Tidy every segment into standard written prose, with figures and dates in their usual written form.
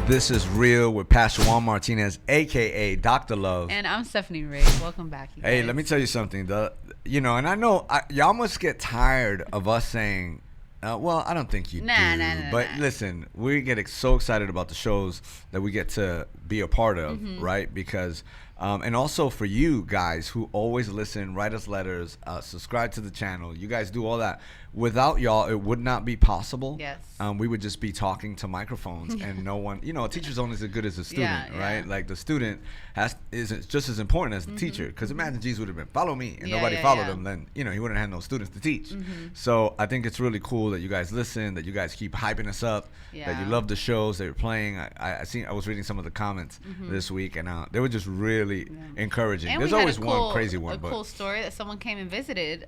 This is Real with Pastor Juan Martinez, a.k.a. Dr. Love. And I'm Stephanie Ray. Welcome back, you guys. Hey, let me tell you something. And I know y'all must get tired of us saying, well, I don't think you do. But listen, we get so excited about the shows that we get to be a part of, right? Because, and also for you guys who always listen, write us letters, subscribe to the channel. You guys do all that. Without y'all, it would not be possible. Yes. We would just be talking to microphones and no one, a teacher's only as good as a student, right? Like the student is just as important as the teacher. Because imagine Jesus would have been, follow me, and nobody followed him, then, he wouldn't have no students to teach. So I think it's really cool that you guys listen, that you guys keep hyping us up, that you love the shows that you're playing. I was reading some of the comments this week, and they were just really encouraging. And there's always one crazy one. A cool story that someone came and visited.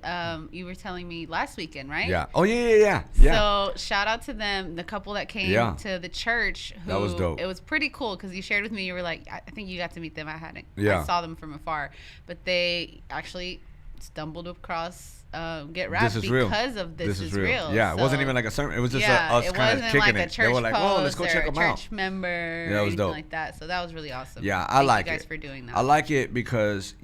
You were telling me last weekend, right? Yeah. Oh, yeah. So shout out to them, the couple that came to the church. That was dope. It was pretty cool because you shared with me. You were like, I think you got to meet them. I saw them from afar, but they actually stumbled across Get Rap because of This Is Real. Yeah, it wasn't even like a sermon. It was just us kind of kicking it. They were like, "Oh, let's go check them out." Church member, yeah, it was dope. Like that. So that was really awesome. Yeah, I like it. Thank you guys for doing that. I like it because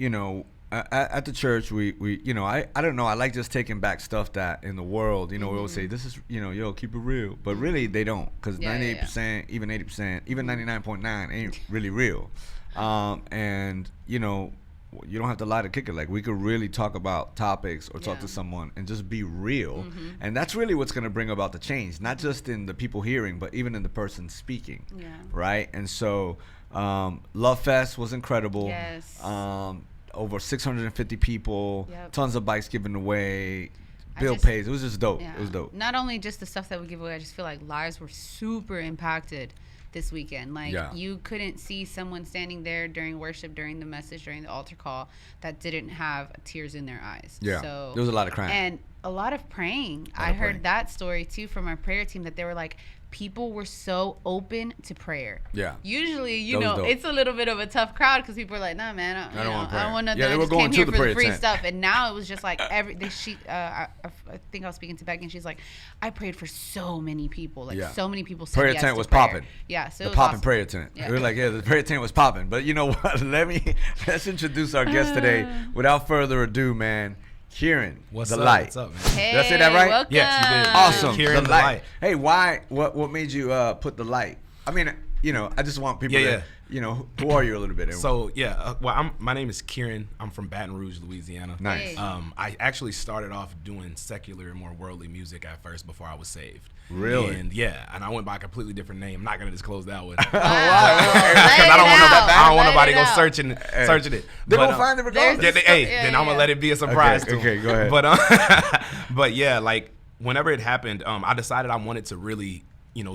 at the church we I don't know, I like just taking back stuff that in the world we always say this is yo, keep it real, but really they don't, because 98%, even 80%, even 99.9 ain't really real. And you don't have to lie to kick it. Like, we could really talk about topics or talk to someone and just be real. And that's really what's going to bring about the change, not just in the people hearing, but even in the person speaking. Right? And so Love Fest was incredible. Yes. Over 650 people, tons of bikes given away. Bill pays. It was just dope. It was dope. Not only just the stuff that we give away, I just feel like lives were super impacted this weekend. Like, you couldn't see someone standing there during worship, during the message, during the altar call that didn't have tears in their eyes. Yeah. So there was a lot of crying. And a lot of praying. I heard that story too from our prayer team, that they were like, people were so open to prayer. Yeah. Usually, it's a little bit of a tough crowd because people are like, nah, man, I don't want nothing. I just came here for the free stuff. And now it was just like I think I was speaking to Becky, and she's like, I prayed for so many people. Like, so many people said prayer yes tent to was prayer. popping. Yeah, so the it was popping awesome. Prayer tent. Yeah. We were like, the prayer tent was popping. But you know what? Let's introduce our guest today. Without further ado, man. Kieran, what's the up? light. What's up, man? Hey, did I say that right? Welcome. Yes, you did. Awesome. Kieran, the light. Hey, why? What made you put the light? I mean, I just want people to, who are you a little bit? So, my name is Kieran. I'm from Baton Rouge, Louisiana. Nice. I actually started off doing secular and more worldly music at first before I was saved. Really? And I went by a completely different name. I'm not going to disclose that one. Wow. Because I don't want nobody go searching it. They're going to find it regardless. Then I'm going to let it be a surprise to them. Okay, go ahead. But like, whenever it happened, I decided I wanted to really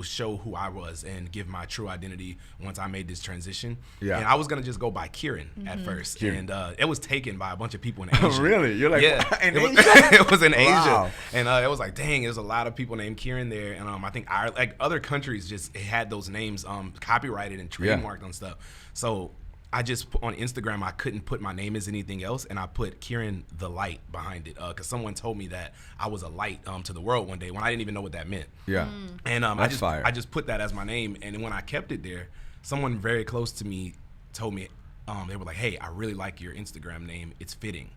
show who I was and give my true identity once I made this transition. Yeah. And I was going to just go by Kieran at first. Kieran. And it was taken by a bunch of people in Asia. Really? You're like, in Asia? It was in Asia. And it was like, dang, there's a lot of people named Kieran there. And I think other countries just had those names copyrighted and trademarked and stuff. So I just put on Instagram, I couldn't put my name as anything else, and I put Kieran the Light behind it because someone told me that I was a light to the world one day when I didn't even know what that meant. Yeah. And I just put that as my name, and when I kept it there, someone very close to me told me, they were like, hey, I really like your Instagram name. It's fitting.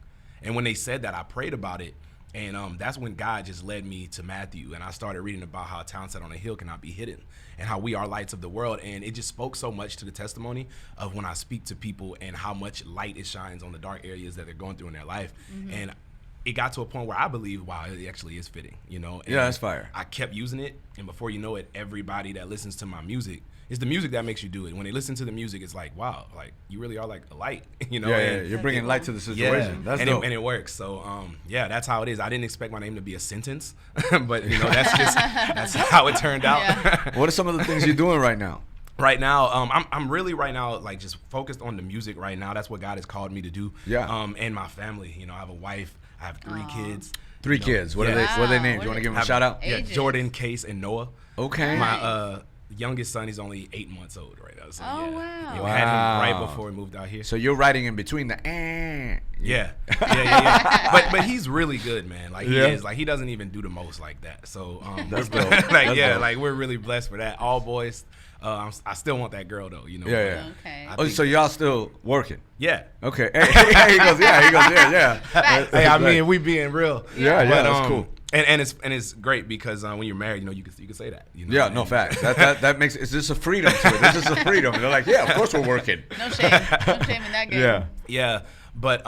And when they said that, I prayed about it. And that's when God just led me to Matthew, and I started reading about how a town set on a hill cannot be hidden, and how we are lights of the world. And it just spoke so much to the testimony of when I speak to people and how much light it shines on the dark areas that they're going through in their life. And it got to a point where I believe, wow, it actually is fitting, And that's fire. I kept using it, and before you know it, everybody that listens to my music, it's the music that makes you do it. When they listen to the music, it's like, wow, like you really are like a light, and you're bringing light to the situation. That's dope. And it works. So, that's how it is. I didn't expect my name to be a sentence, but that's how it turned out. Yeah. What are some of the things you're doing right now? Right now, I'm really right now like just focused on the music right now. That's what God has called me to do. Yeah. And my family. I have a wife. I have 3 kids. 3 kids. What are they? What are they named? Do you want to give them a shout out? Yeah, Jordan, Case, and Noah. Okay. My youngest son, he's only 8 months old right now. So, wow. Yeah, we had him right before we moved out here. So you're writing in between the Yeah. But he's really good, man. Like he is. Like he doesn't even do the most like that. So that's dope. we're really blessed for that. All boys. I still want that girl though, you know. Yeah. Okay. Oh, so y'all still working? Yeah. Okay. Hey, he goes, yeah. Hey, I mean, we being real. Yeah, that's cool. And it's great because when you're married, you know, you can say that. You know? Yeah, no facts. That makes it's just a freedom to it. There's just a freedom. They're like, yeah, of course we're working. No shame in that game. Yeah, but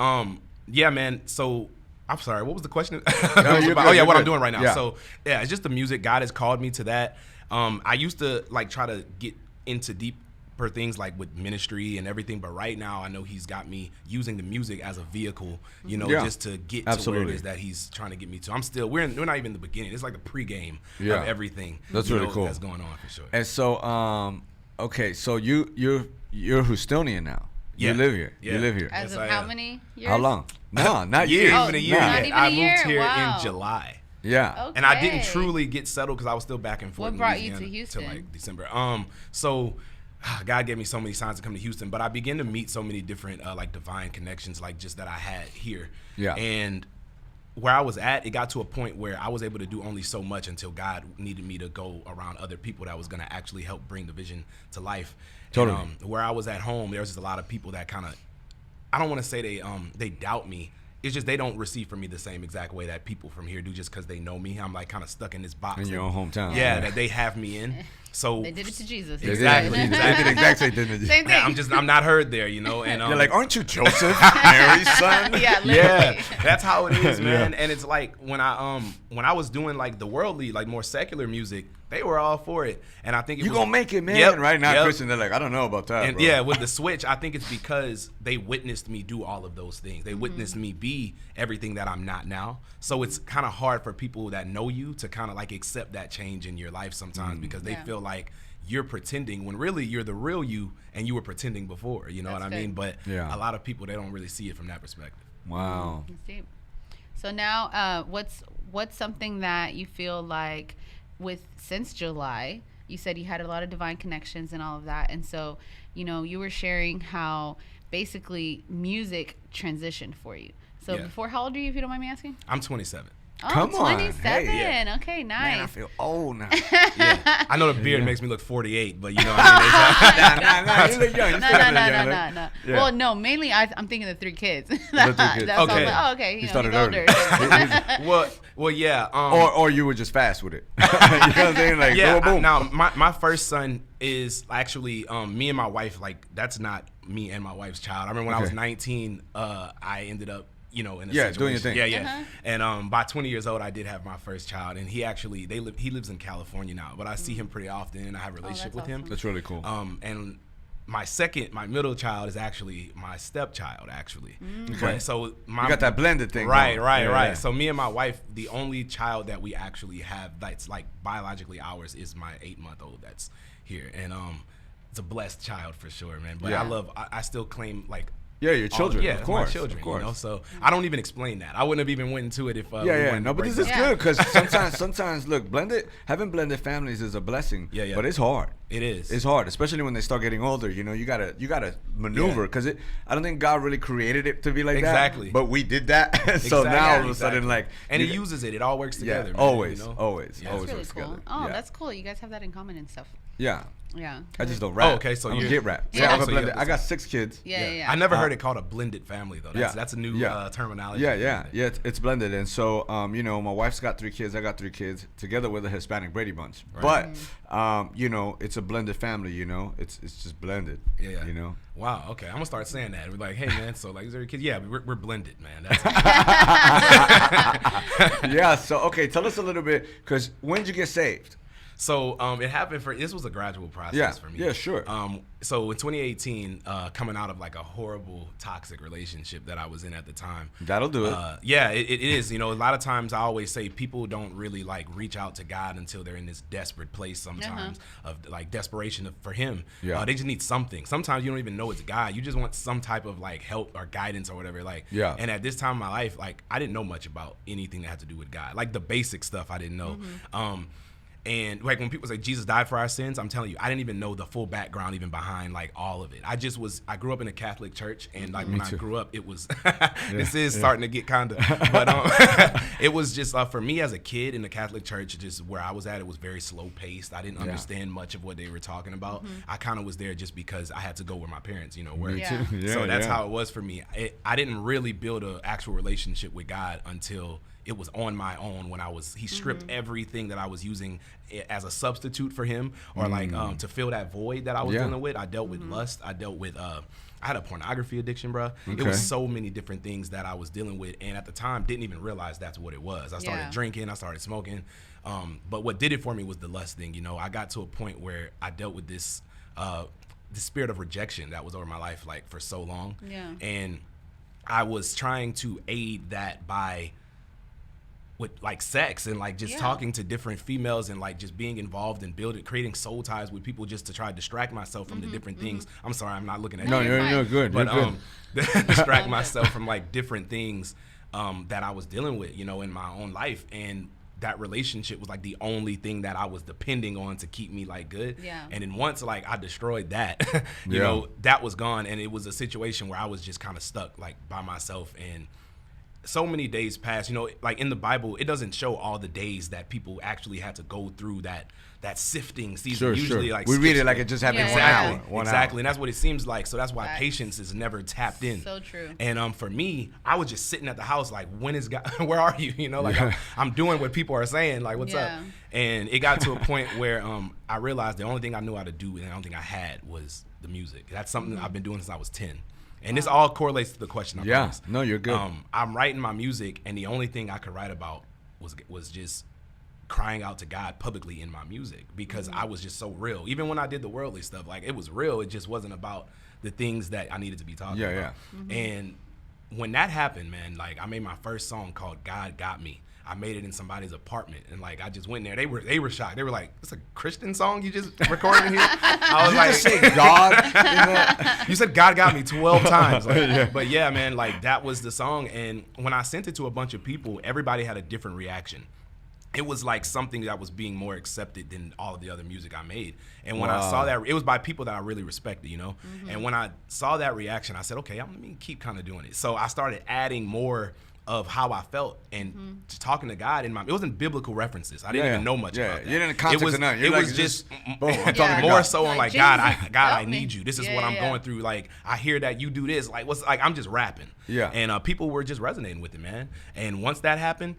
yeah, man. So I'm sorry. What was the question? What I'm doing right now. Yeah. So yeah, it's just the music. God has called me to that. I used to like try to get into deeper things like with ministry and everything, but right now I know He's got me using the music as a vehicle, you know, just to get to where it is that He's trying to get me to. I'm still we're not even in the beginning. It's like the pregame of everything. That's really cool. That's going on for sure. And so okay, so you're Houstonian now. Yeah. You live here. Yeah. You live here. As of how many years? How long? No, not years. Not even a year. Not even I a year? moved here Wow. in July. Yeah. Okay. And I didn't truly get settled because I was still back and forth. What brought you to Houston? Till like December. So God gave me so many signs to come to Houston, but I began to meet so many different like divine connections, like just that I had here. Yeah. And where I was at, it got to a point where I was able to do only so much until God needed me to go around other people that was going to actually help bring the vision to life. Totally. And, where I was at home, there was just a lot of people that kind of, I don't want to say they doubt me. It's just they don't receive from me the same exact way that people from here do just because they know me. I'm like kind of stuck in this box. In your own hometown. Yeah, that they have me in. So they did it to Jesus. Exactly. They did exactly same thing. I'm not heard there, you know. And they're like, aren't you Joseph, Mary's son? Yeah, literally. Yeah, that's how it is, man. And it's like when I was doing like the worldly, like more secular music, they were all for it. And I think you gonna make it, man. Yep, right now, yep. Christian, they're like, I don't know about that. And bro. yeah, with the switch, I think it's because they witnessed me do all of those things. They witnessed me be everything that I'm not now. So it's kind of hard for people that know you to kind of like accept that change in your life sometimes because they feel like you're pretending when really you're the real you and you were pretending before. You know what I mean? But a lot of people, they don't really see it from that perspective. Wow. So now, what's something that you feel like since July, you said you had a lot of divine connections and all of that. And so, you know, you were sharing how basically music transitioned for you. So before, how old are you, if you don't mind me asking? I'm 27. Oh, Come on. 27. Hey, Okay, nice. Man, I feel old now. I know the beard makes me look 48, but you know what I mean? You look young. No. Yeah. Well, no, mainly I'm thinking the 3 kids. That's okay. Like, okay, he started older. Well, yeah. Or you were just fast with it. You know what I'm saying? Like, yeah. boom. Now, my first son is actually me and my wife. Like, that's not me and my wife's child. I remember when I was 19, I ended up, you know, in a situation. Doing your thing. Yeah. Uh-huh. And by 20 years old, I did have my first child, and he lives in California now, but I see him pretty often, and I have a relationship with him. That's really cool. And my middle child is actually my stepchild, actually. Okay. So you got that blended thing. Right. Yeah. So me and my wife, the only child that we actually have that's like biologically ours is my 8-month-old that's here, and it's a blessed child for sure, man. But I still claim like. Yeah, your children. Of course, my children. Of course. You know, so I don't even explain that. I wouldn't have even went into it if. No, but this is good because sometimes look, having blended families is a blessing. Yeah. But it's hard. It is. It's hard, especially when they start getting older. You know, you gotta maneuver because I don't think God really created it to be like that. Exactly. But we did that, so now all of a sudden, like, and He uses it. It all works together. Yeah, man, always. You know? Always really works cool. together. Oh, that's cool. You guys have that in common and stuff. Yeah. Yeah. I just don't rap. Oh, okay. So you get rap. Yeah. I got 6 kids. Yeah. I never heard it called a blended family though. That's a new terminology. Yeah. It's blended, and so you know, my wife's got 3 kids. I got 3 kids together with a Hispanic Brady Bunch. Right. But you know, it's a blended family. You know, it's just blended. Yeah. You know. Wow. Okay. I'm gonna start saying that. We're like, hey man, so like, is there a kid? Yeah, we're blended, man. That's yeah. So okay, tell us a little bit, because when did you get saved? So it happened this was a gradual process for me. Yeah, sure. So in 2018, coming out of like a horrible toxic relationship that I was in at the time. That'll do it. Yeah, it is. You know, a lot of times I always say people don't really like reach out to God until they're in this desperate place sometimes of like desperation for Him. Yeah. They just need something. Sometimes you don't even know it's God. You just want some type of like help or guidance or whatever. Like, and at this time in my life, like I didn't know much about anything that had to do with God. Like the basic stuff I didn't know. And like when people say Jesus died for our sins, I'm telling you, I didn't even know the full background even behind like all of it. I grew up in a Catholic church, and like when I grew up, it was this is starting to get kind of, but it was just for me as a kid in the Catholic church, just where I was at, it was very slow paced. I didn't understand much of what they were talking about. I kind of was there just because I had to go where my parents, were. So that's how it was for me. I didn't really build an actual relationship with God until it was on my own when he stripped everything that I was using as a substitute for him, or like to fill that void that I was dealing with. I dealt with lust. I dealt with I had a pornography addiction, bro. It was so many different things that I was dealing with, and at the time didn't even realize that's what it was. I started drinking, I started smoking, but what did it for me was the lust thing. I got to a point where I dealt with this the spirit of rejection that was over my life like for so long, and I was trying to aid that by with like sex and like just talking to different females and like just being involved and creating soul ties with people just to try to distract myself from the different things. I'm sorry, I'm not looking at you. No, you're good. But distract myself from like different things that I was dealing with, in my own life. And that relationship was like the only thing that I was depending on to keep me like good. And then once like I destroyed that, you know, that was gone. And it was a situation where I was just kind of stuck like by myself. And so many days passed, like in the Bible, it doesn't show all the days that people actually had to go through that sifting season. Usually like we read it like it just happened one hour. And that's what it seems like. So that's why patience is never tapped in. So true. And for me, I was just sitting at the house like, when is God, where are you? Like I'm doing what people are saying, like what's up? And it got to a point where I realized the only thing I knew how to do and the only thing I had was the music. That's something I've been doing since I was 10. And this all correlates to the question. I promise. No, you're good. I'm writing my music, and the only thing I could write about was just crying out to God publicly in my music, because I was just so real. Even when I did the worldly stuff, like it was real. It just wasn't about the things that I needed to be talking about. And when that happened, man, like I made my first song called "God Got Me." I made it in somebody's apartment, and like I just went in there. They were shocked. They were like, "It's a Christian song you just recorded in here?" I was like, "You just say God." You said God got me 12 times. Like, but yeah, man, like that was the song. And when I sent it to a bunch of people, everybody had a different reaction. It was like something that was being more accepted than all of the other music I made. And when I saw that, it was by people that I really respected, And when I saw that reaction, I said, okay, let me keep kind of doing it. So I started adding more of how I felt and just talking to God it wasn't biblical references. I didn't even know much about that. You didn't context enough. It was just more so on like God, I need you. This is what I'm going through. Like I hear that you do this. Like I'm just rapping. And people were just resonating with it, man. And once that happened,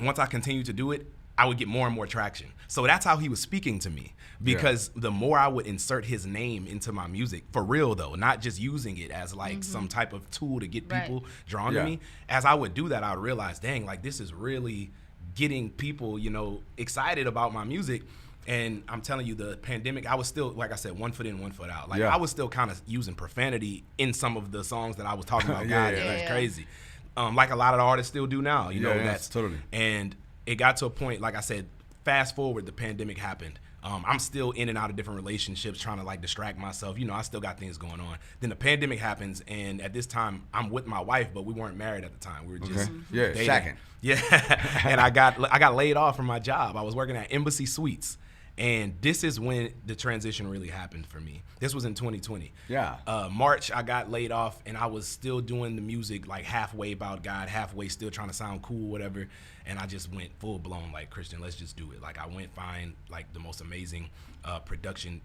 once I continued to do it, I would get more and more traction. So that's how he was speaking to me, because the more I would insert his name into my music, for real though, not just using it as like some type of tool to get people drawn to me. As I would do that, I would realize, dang, like this is really getting people, excited about my music. And I'm telling you, the pandemic, I was still, like I said, 1 foot in, 1 foot out. Like I was still kind of using profanity in some of the songs that I was talking about. That's crazy. Like a lot of the artists still do now, that's totally. And it got to a point, like I said, fast forward, the pandemic happened. I'm still in and out of different relationships, trying to like distract myself. I still got things going on. Then the pandemic happens, and at this time, I'm with my wife, but we weren't married at the time. We were just dating. Second. And I got laid off from my job. I was working at Embassy Suites. And this is when the transition really happened for me. This was in 2020. March, I got laid off, and I was still doing the music like halfway about God, halfway still trying to sound cool, whatever. And I just went full blown like, Christian, let's just do it. Like I went find like the most amazing production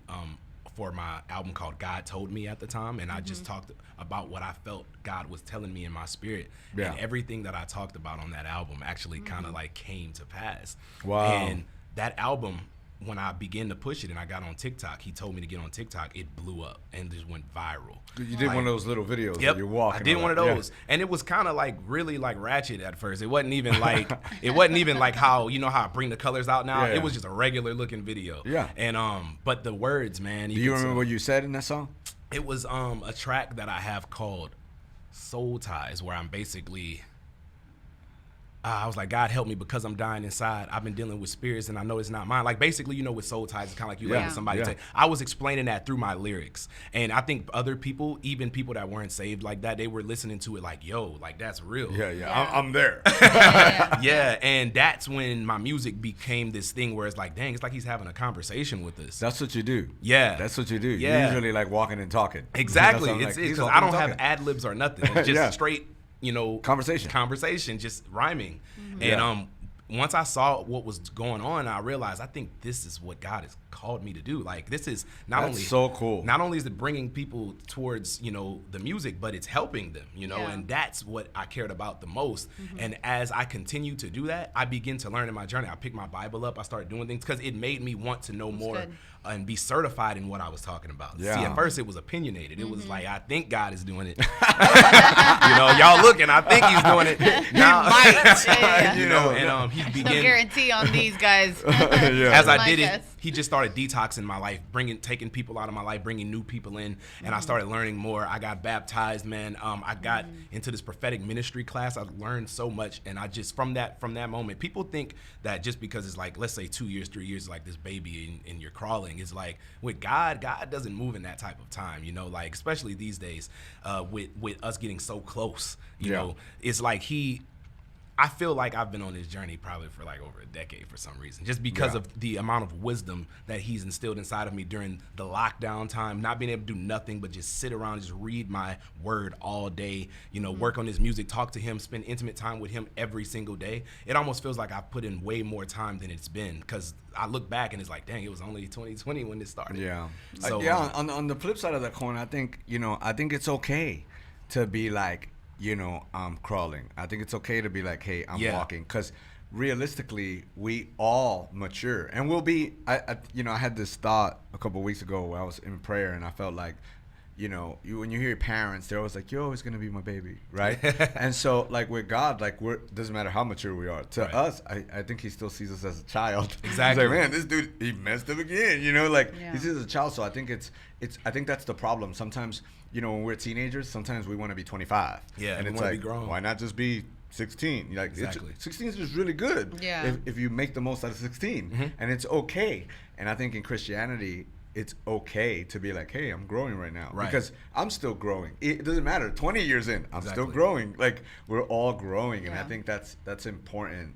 for my album called God Told Me at the time. And I just talked about what I felt God was telling me in my spirit. And everything that I talked about on that album actually kind of like came to pass. And that album, when I began to push it and I got on TikTok, he told me to get on TikTok, it blew up and just went viral. You did one of those little videos where you're walking. I did one of those. And it was kind of like really like ratchet at first. It wasn't even like how, how I bring the colors out now. It was just a regular looking video. And but the words, man. Do you remember what you said in that song? It was a track that I have called Soul Ties, where I'm basically I was like, God help me because I'm dying inside. I've been dealing with spirits and I know it's not mine. Like basically, with soul ties, it's kind of like you let somebody take. I was explaining that through my lyrics. And I think other people, even people that weren't saved like that, they were listening to it like, yo, like that's real. Yeah. I'm there. Yeah. And that's when my music became this thing where it's like, dang, it's like he's having a conversation with us. That's what you do. Yeah. That's what you do. Yeah. Usually like walking and talking. Exactly. It's because I don't have ad-libs or nothing. It's just straight, conversation, just rhyming. And once I saw what was going on, I realized I think this is what God has called me to do. Like this is so cool. Not only is it bringing people towards, the music, but it's helping them, and that's what I cared about the most. And as I continue to do that, I begin to learn in my journey. I picked my Bible up, I started doing things because it made me want to know more and be certified in what I was talking about. Yeah. See, at first it was opinionated. It was like, I think God is doing it. Y'all looking, I think he's doing it. Now, he might. And he began. No guarantee on these guys. As I did it, he just started detoxing my life, taking people out of my life, bringing new people in, and I started learning more. I got baptized, man. I got into this prophetic ministry class. I learned so much, and I just from that moment, people think that just because it's like, let's say 2 years, 3 years, like this baby and you're crawling, it's like with God doesn't move in that type of time, like especially these days, with us getting so close, you know, it's like I feel like I've been on this journey probably for like over a decade for some reason, just because of the amount of wisdom that he's instilled inside of me during the lockdown time, not being able to do nothing but just sit around, just read my word all day, work on his music, talk to him, spend intimate time with him every single day. It almost feels like I've put in way more time than it's been, because I look back and it's like, dang, it was only 2020 when this started. Yeah. So, on the flip side of that coin, I think it's okay to be like, I'm crawling. I think it's okay to be like, hey, I'm walking, because realistically, we all mature, and we'll be. I had this thought a couple of weeks ago where I was in prayer, and I felt like, when you hear your parents, they're always like, you're always gonna be my baby, right? And so, like with God, like doesn't matter how mature we are. To us, I think He still sees us as a child. Exactly. He's like, man, this dude, he messed up again. He sees us as a child. So I think I think that's the problem. Sometimes, when we're teenagers, sometimes we want to be 25. Yeah, and it's like, why not just be 16? Like, exactly. 16 is just really good. Yeah. If you make the most out of 16, and it's okay. And I think in Christianity, it's okay to be like, hey, I'm growing right now, because I'm still growing. It doesn't matter. 20 years in, I'm still growing. Like, we're all growing, and I think that's important,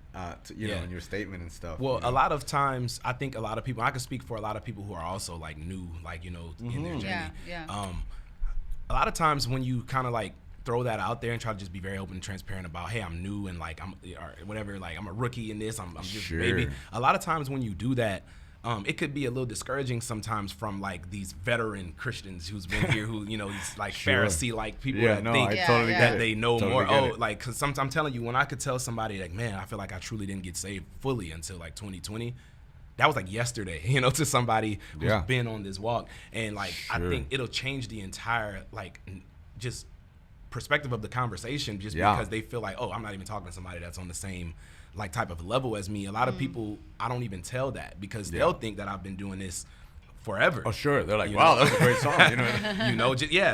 in your statement and stuff. Well, a lot of times, I think a lot of people, I can speak for a lot of people who are also like new, like, in their journey. A lot of times when you kind of like throw that out there and try to just be very open and transparent about, hey, I'm new and like I'm or whatever, like I'm a rookie in this, I'm just maybe. A lot of times when you do that, it could be a little discouraging sometimes from like these veteran Christians who's been here, who these like Pharisee-like people that think that they know more. Like, cause sometimes I'm telling you, when I could tell somebody like, man, I feel like I truly didn't get saved fully until like 2020. That was like yesterday, to somebody who's been on this walk. And like, I think it'll change the entire like just perspective of the conversation, just because they feel like, oh, I'm not even talking to somebody that's on the same like type of level as me. A lot of people, I don't even tell that, because they'll think that I've been doing this forever. Oh, sure. They're like, wow, that's a great song.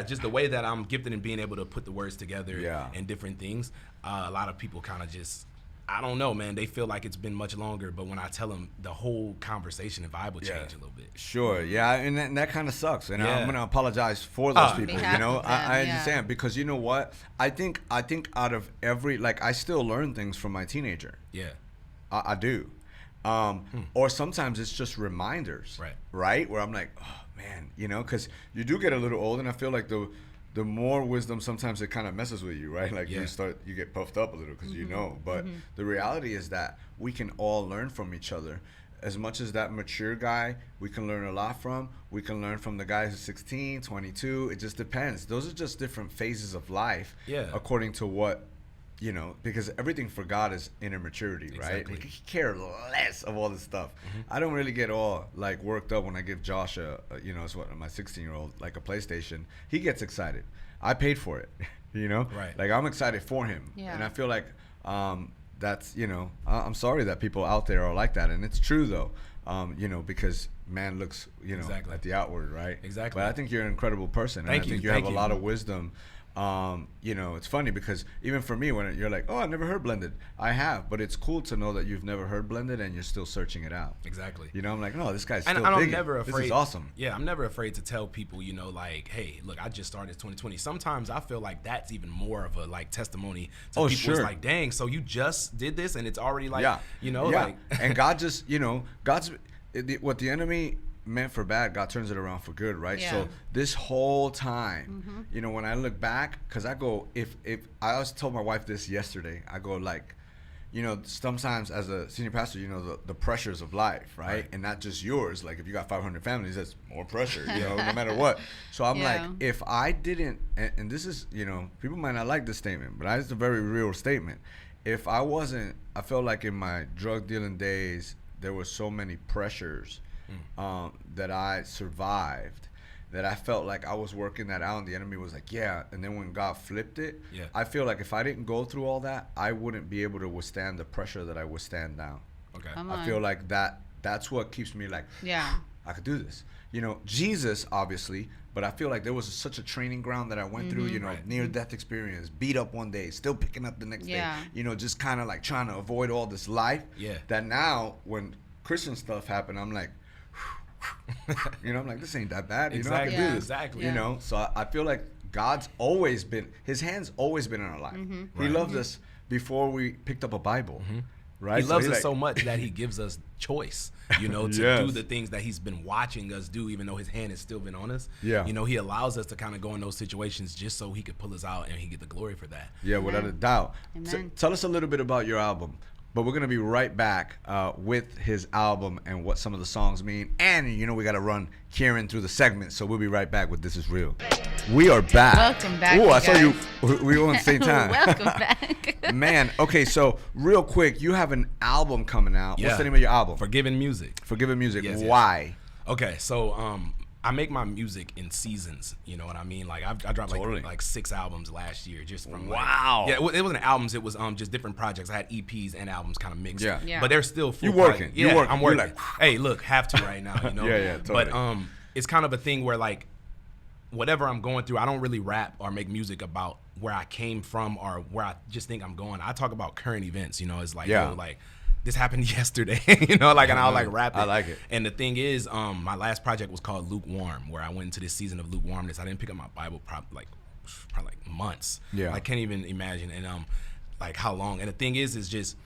Just the way that I'm gifted in being able to put the words together and different things. A lot of people kind of just, I don't know, man. They feel like it's been much longer, but when I tell them, the whole conversation and vibe will change a little bit. Sure, and that kind of sucks. And I'm gonna apologize for those people. I understand, because you know what? I think out of every, like, I still learn things from my teenager. Yeah, I do. Or sometimes it's just reminders. Right. Where I'm like, oh man, because you do get a little old, and I feel like the more wisdom, sometimes it kind of messes with you, right? Like you get puffed up a little because but the reality is that we can all learn from each other. As much as that mature guy, we can learn a lot from. We can learn from the guy who's 16, 22. It just depends. Those are just different phases of life, according to what, because everything for God is inner maturity, right? Like, he cares less of all this stuff. I don't really get all like worked up when I give Josh it's what, my 16-year-old, like a PlayStation. He gets excited. I paid for it, Right. Like, I'm excited for him, and I feel like that's I'm sorry that people out there are like that, and it's true though, because man looks, exactly. at the outward, right? Exactly. But I think you're an incredible person. Thank and I think you have a lot of wisdom. It's funny because even for me, when you're like, oh, I've never heard blended, I have, but it's cool to know that you've never heard blended and you're still searching it out. Exactly. I'm like, no, this guy's still and I'm digging. never afraid. This is awesome. Yeah, I'm never afraid to tell people, like, hey, look, I just started 2020. Sometimes I feel like that's even more of a like testimony to people. Sure. It's like, dang, so you just did this and it's already like, like. And God just, what the enemy meant for bad, God turns it around for good, right? Yeah. So this whole time, when I look back, because I go, if I always told my wife this yesterday, I go like, sometimes as a senior pastor, the pressures of life, right? And not just yours. Like if you got 500 families, that's more pressure, no matter what. So I'm like, if I didn't, and this is, people might not like this statement, but it's a very real statement. If I wasn't, I felt like in my drug dealing days, there were so many pressures that I survived, that I felt like I was working that out and the enemy was like, yeah. And then when God flipped it, I feel like if I didn't go through all that, I wouldn't be able to withstand the pressure that I withstand now. Okay. I feel like that's what keeps me like, I could do this. Jesus, obviously, but I feel like there was such a training ground that I went through, near-death experience, beat up one day, still picking up the next day, just kind of like trying to avoid all this life. That now when Christian stuff happened, I'm like, I'm like, this ain't that bad. I can do this. Exactly. So I feel like God's always been, his hand's always been in our life. He loved us before we picked up a Bible. Right? He loves us so much that he gives us choice, to do the things that he's been watching us do, even though his hand has still been on us. He allows us to kind of go in those situations just so he could pull us out and he get the glory for that. Yeah, without a doubt. So, tell us a little bit about your album. But we're going to be right back with his album and what some of the songs mean. And, we got to run Kieran through the segment. So we'll be right back with This Is Real. We are back. Welcome back. Oh, I saw you. We were on the same time. Welcome back. Man. Okay, so real quick, you have an album coming out. What's the name of your album? Forgiven Music. Forgiven Music. Yes, Why? Okay, so I make my music in seasons, you know what I mean? Like I dropped like 6 albums last year just from it wasn't albums, it was just different projects. I had EPs and albums kind of mixed. Yeah. But they're still full. You working. Yeah, I'm working. Like, hey, look, have to right now, Yeah, totally. But it's kind of a thing where like whatever I'm going through, I don't really rap or make music about where I came from or where I just think I'm going. I talk about current events, it's like like this happened yesterday, and I'll like rap it. I like it. And the thing is, my last project was called Lukewarm, where I went into this season of lukewarmness. I didn't pick up my Bible probably like months. Yeah. I can't even imagine, and like how long. And the thing is just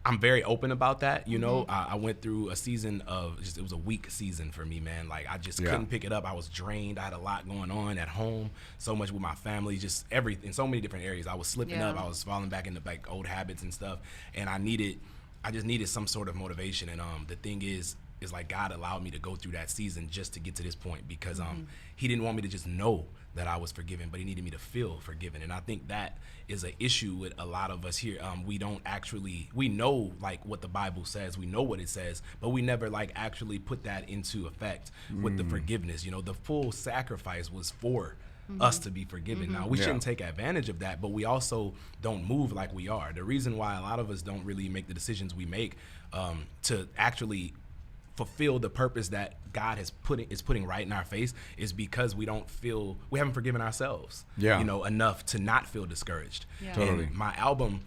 I'm very open about that. I went through a season of it was a weak season for me, man. Like I just couldn't pick it up. I was drained. I had a lot going on at home, so much with my family, just everything, so many different areas. I was slipping up. I was falling back into like old habits and stuff, and I just needed some sort of motivation. And the thing is like God allowed me to go through that season just to get to this point because he didn't want me to just know that I was forgiven, but he needed me to feel forgiven. And I think that is an issue with a lot of us here. We know like what the Bible says, we know what it says, but we never like actually put that into effect with the forgiveness. The full sacrifice was for us to be forgiven. Now we shouldn't take advantage of that, but we also don't move like we are. The reason why a lot of us don't really make the decisions we make to actually fulfill the purpose that God is putting right in our face is because we haven't forgiven ourselves enough to not feel discouraged. Totally. And my album,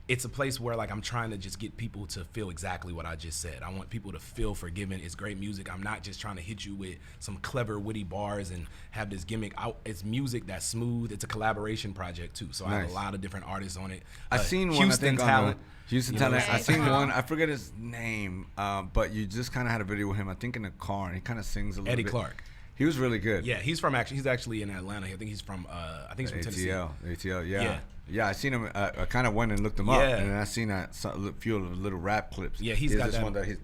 it's a place where like I'm trying to just get people to feel exactly what I just said. I want people to feel forgiven. It's great music. I'm not just trying to hit you with some clever, witty bars and have this gimmick. It's music that's smooth. It's a collaboration project too. So I have a lot of different artists on it. I seen one. Houston Talent. Houston Talent. I seen one. I forget his name, but you just kind of had a video with him. I think in a car, and he kind of sings a little bit. Eddie Clark. He was really good. Yeah, he's actually in Atlanta. I think he's from Tennessee. ATL, yeah. Yeah, I seen him. I kind of went and looked him up, and then I seen a few of the little rap clips. Yeah, he's got this that one that he's.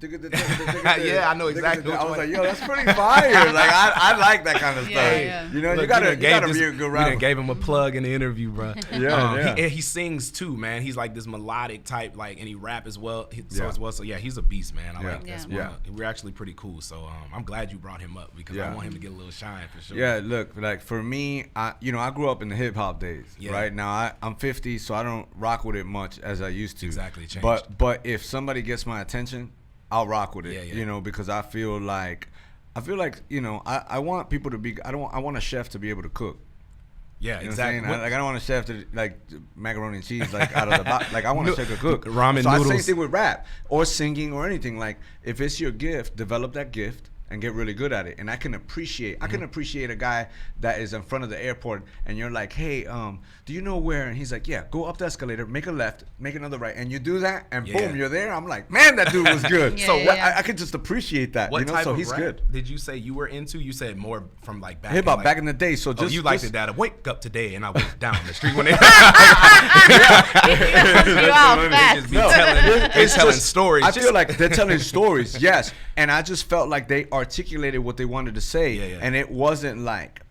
Yeah, I know exactly. I was like, yo, that's pretty fire. Like I like that kind of stuff. Yeah. You gotta be a good rapper. We gave him a plug in the interview, bro. Yeah. He sings too, man. He's like this melodic type, like, and he rap as well. So yeah, he's a beast, man. I like that. Yeah. We're actually pretty cool. So I'm glad you brought him up because I want him to get a little shine for sure. Yeah, look, like for me, I grew up in the hip hop days. Right now, I'm 50, so I don't rock with it much as I used to. Exactly, changed. But if somebody gets my attention, I'll rock with it. You know, because I feel like you know, I want people to be. I want a chef to be able to cook. Yeah, you know exactly. I don't want a chef to like macaroni and cheese like out of the box. Like I want a chef to cook ramen noodles. So I same thing with rap or singing or anything. Like if it's your gift, develop that gift and get really good at it. And I can appreciate a guy that is in front of the airport and you're like, hey, do you know where? And he's like, yeah, go up the escalator, make a left, make another right, and you do that, and boom, you're there. I'm like, man, that dude was good. I could just appreciate that. What you know, type so of he's rap good. did you say you were into? You said more from like back. Hip hop back in the day. So just you liked it that I wake up today and I went down the street when they just telling stories. I feel like they're telling stories, yes. And I just felt like they articulated what they wanted to say, and it wasn't like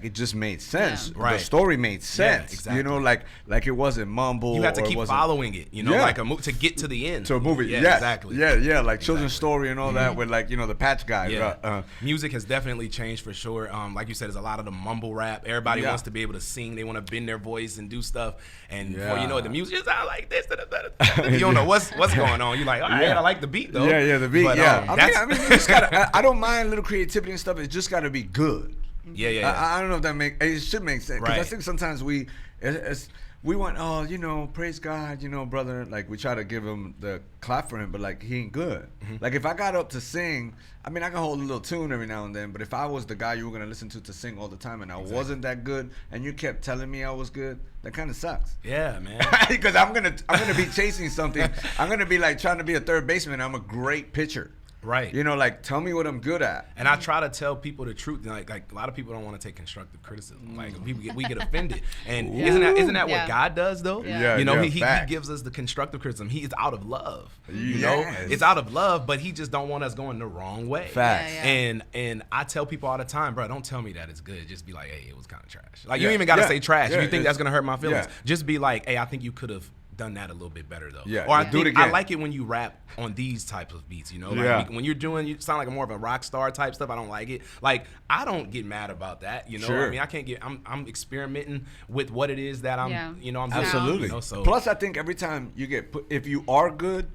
it just made sense. Yeah. Right. The story made sense. Yeah, exactly. You know, like it wasn't mumble. You had to keep following it, you know, like to get to the end. To a movie, yeah, exactly. Yeah, like children's story and all that with like, you know, the patch guy. Yeah. Music has definitely changed for sure. Like you said, there's a lot of the mumble rap. Everybody wants to be able to sing. They want to bend their voice and do stuff. And before you know it, the music is out like this. You don't know what's going on. You're like, all right, I like the beat though. Yeah, the beat. But, I mean, you just gotta. I don't mind little creativity and stuff. It just gotta be good. Yeah. I don't know if that it should make sense. Because I think sometimes we want, oh, you know, praise God, you know, brother. Like we try to give him the clap for him, but like he ain't good. Like if I got up to sing, I mean, I can hold a little tune every now and then. But if I was the guy you were gonna listen to sing all the time, and I wasn't that good, and you kept telling me I was good, that kind of sucks. Yeah, man. Because I'm gonna be chasing something. I'm gonna be like trying to be a third baseman. I'm a great pitcher. Right. You know, like tell me what I'm good at. And I try to tell people the truth. Like a lot of people don't want to take constructive criticism. Like we get offended. And isn't that what God does though? Yeah. You know, he gives us the constructive criticism. He is out of love. You know, it's out of love, but he just don't want us going the wrong way. Facts. And I tell people all the time, bro, don't tell me that it's good. Just be like, hey, it was kind of trash. Like you don't even gotta say trash. If you think that's gonna hurt my feelings, just be like, hey, I think you could have done that a little bit better though. Yeah. Or I do it again. I like it when you rap on these types of beats, you know? Like when you're doing, you sound like more of a rock star type stuff. I don't like it. Like I don't get mad about that, you know? Sure. I mean, I can't get, I'm experimenting with what it is that I'm, you know, I'm doing. Absolutely. You know, so. Plus I think every time you get if you are good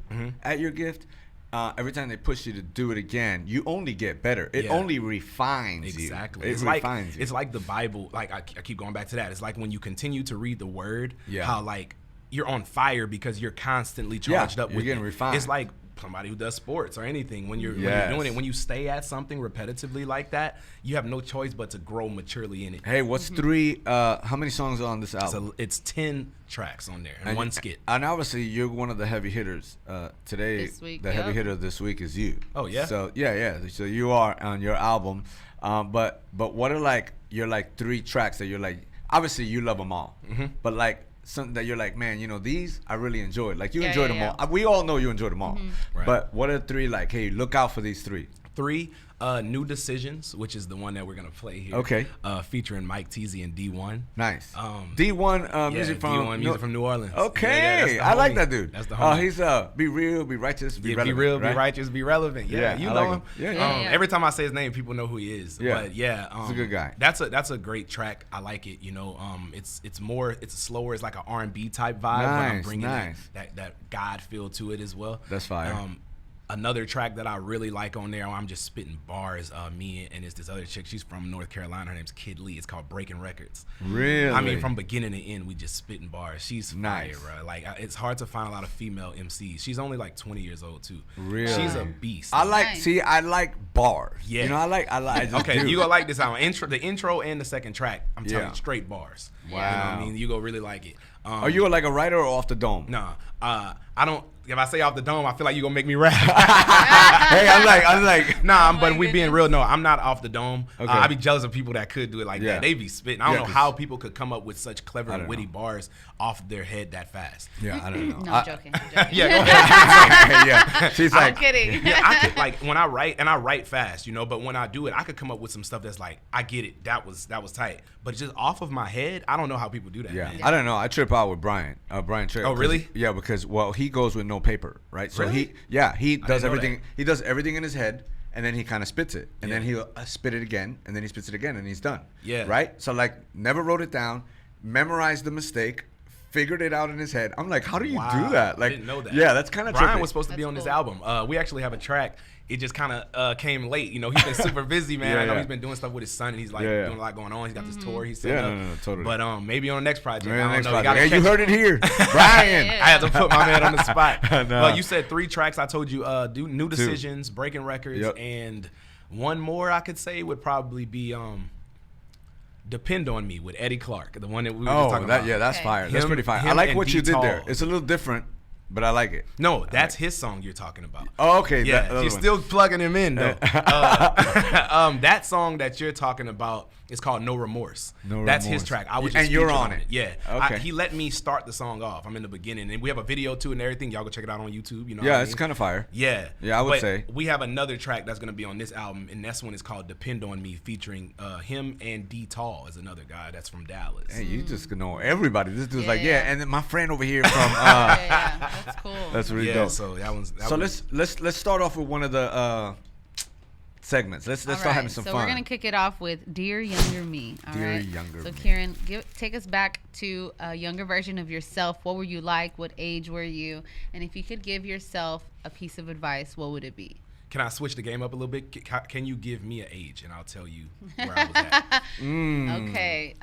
at your gift, every time they push you to do it again, you only get better. It only refines you. Exactly. It refines you. It's like the Bible. Like I keep going back to that. It's like when you continue to read the word, how like you're on fire because you're constantly charged up with getting refined. It's like somebody who does sports or anything. When you're doing it, when you stay at something repetitively like that, you have no choice but to grow maturely in it. Hey, what's how many songs are on this album? So it's 10 tracks on there and one skit. And obviously you're one of the heavy hitters today. This week, the heavy hitter this week is you. Oh yeah. So so you are on your album, but what are like your like 3 tracks that you're like, obviously you love them all, but like something that you're like, man, you know, these I really enjoyed. Like you enjoyed them all. We all know you enjoyed them all. Right. But what are 3 like? Hey, look out for these 3. 3 New Decisions, which is the one that we're gonna play here. Okay. Featuring Mike Teasy and D1. Nice. D1 music from D1 music from New Orleans. Okay, I like that dude. That's the homie. He's be real, be righteous, be relevant. Be real, right? be righteous, be relevant. Yeah, you I know like him. Yeah. Every time I say his name, people know who he is. Yeah. But he's a good guy. That's a great track. I like it. You know, it's slower. It's like an R&B type vibe. But I'm bringing that God feel to it as well. That's fire. Another track that I really like on there, I'm just spitting bars. Me and it's this other chick. She's from North Carolina. Her name's Kid Lee. It's called Breaking Records. Really? I mean, from beginning to end, we just spitting bars. She's nice, fire, bro. Like it's hard to find a lot of female MCs. She's only like 20 years old too. Really? She's a beast. I like bars. Yeah. You know, I like. Okay, you gonna like this album. The intro and the second track. I'm telling you, straight bars. Wow. You know what I mean? You gonna really like it. Are you like a writer or off the dome? Nah. I don't. If I say off the dome, I feel like you're gonna make me rap. Hey, I'm like, nah, but we being real, no, I'm not off the dome. Okay. I be jealous of people that could do it like that. They be spitting. I don't know how people could come up with such clever and witty bars off their head that fast. Yeah, I don't know. No, I'm joking. Yeah, go ahead. Yeah, she's like, I'm kidding. Yeah, I could, like when I write, and I write fast, you know, but when I do it, I could come up with some stuff that's like, I get it, that was tight. But just off of my head, I don't know how people do that. Yeah, man. I don't know. I trip out with Brian Tripp. Oh, really? Yeah, because he goes with no paper, right? So really? he does everything. He does everything in his head, and then he kind of spits it, and then he'll spit it again, and then he spits it again, and he's done. Yeah. Right. So like, never wrote it down, memorized the mistake, figured it out in his head. I'm like, how do you do that? Like, I didn't know that. Yeah, that's kind of Brian trippy. was supposed to be on this album. We actually have a track. It just kind of came late. You know, he's been super busy, man. I know he's been doing stuff with his son, and he's like doing a lot going on. He's got this tour he's set up. No, totally. But maybe on the next project. Hey, you heard it here, Brian. I had to put my man on the spot. Well, you said 3 tracks. I told you, do New Decisions, Breaking Records, and one more I could say would probably be Depend on Me with Eddie Clark, the one that we were just talking about. Yeah, that's fire. That's pretty fire. I like what you did there. It's a little different, but I like it. No, that's his song you're talking about. Oh, okay. Yeah, you're still plugging him in, though. That song that you're talking about is called No Remorse. That's his track. I was just and you're on it. Yeah. Okay. He let me start the song off. I'm in the beginning, and we have a video too and everything. Y'all go check it out on YouTube. You know. Yeah, it's kind of fire. Yeah. Yeah, I would say. We have another track that's gonna be on this album, and this one is called Depend on Me, featuring him and D Tall is another guy that's from Dallas. Hey, you just know everybody. This dude's and then my friend over here from. That's cool. That's really dope. So let's start off with one of the segments. Let's start having some fun. So we're gonna kick it off with Dear Younger Me. Dear Younger Me. So Kieran, take us back to a younger version of yourself. What were you like? What age were you? And if you could give yourself a piece of advice, what would it be? Can I switch the game up a little bit? Can you give me an age, and I'll tell you where I was at. Okay.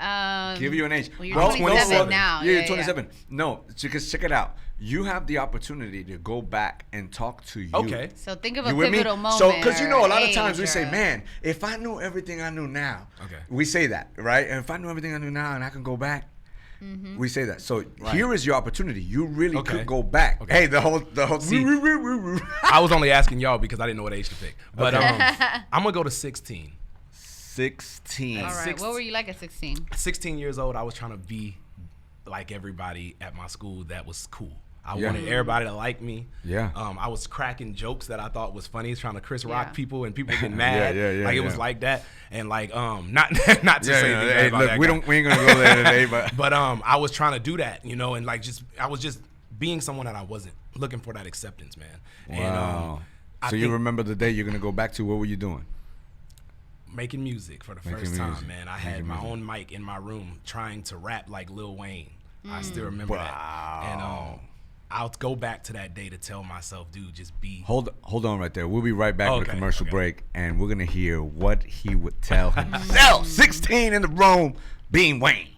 Give you an age. Well, you're 27 now. Yeah, you're 27. No, because check it out. You have the opportunity to go back and talk to you. Okay. So think of a pivotal moment. So, because a lot of times we say, man, if I knew everything I knew now, we say that, right? And if I knew everything I knew now and I can go back, we say that. So here is your opportunity. You really could go back. Okay. Hey, the whole. See, I was only asking y'all because I didn't know what age to pick. But I'm gonna go to 16. 16. All right. What were you like at 16? 16 years old. I was trying to be like everybody at my school that was cool. I wanted everybody to like me. Yeah. I was cracking jokes that I thought was funny, trying to Chris Rock people, and people get mad. It was like that, and like not to say anything about that. We ain't gonna go there today, but I was trying to do that, and like I was just being someone that I wasn't, looking for that acceptance, man. Wow. And, so you remember the day you're gonna go back to? What were you doing? Making music for the first time, man. I had my own mic in my room, trying to rap like Lil Wayne. I still remember that. And I'll go back to that day to tell myself, dude, just be. Hold on right there. We'll be right back with a commercial break, and we're gonna hear what he would tell himself. 16 in the room, being Wayne.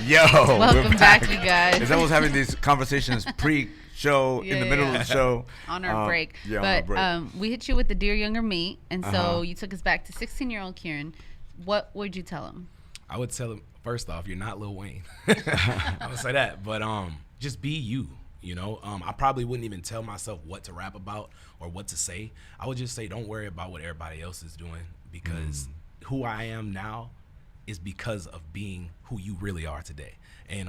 Yo, welcome back, you guys. As I was having these conversations pre-show, in the middle of the show, on our break. Yeah, but on our break. We hit you with the Dear Younger Me, and so you took us back to 16-year-old Kieran. What would you tell him? I would tell him, first off, you're not Lil Wayne. I would say that, but just be you. I probably wouldn't even tell myself what to rap about or what to say. I would just say, don't worry about what everybody else is doing, because who I am now is because of being who you really are today. And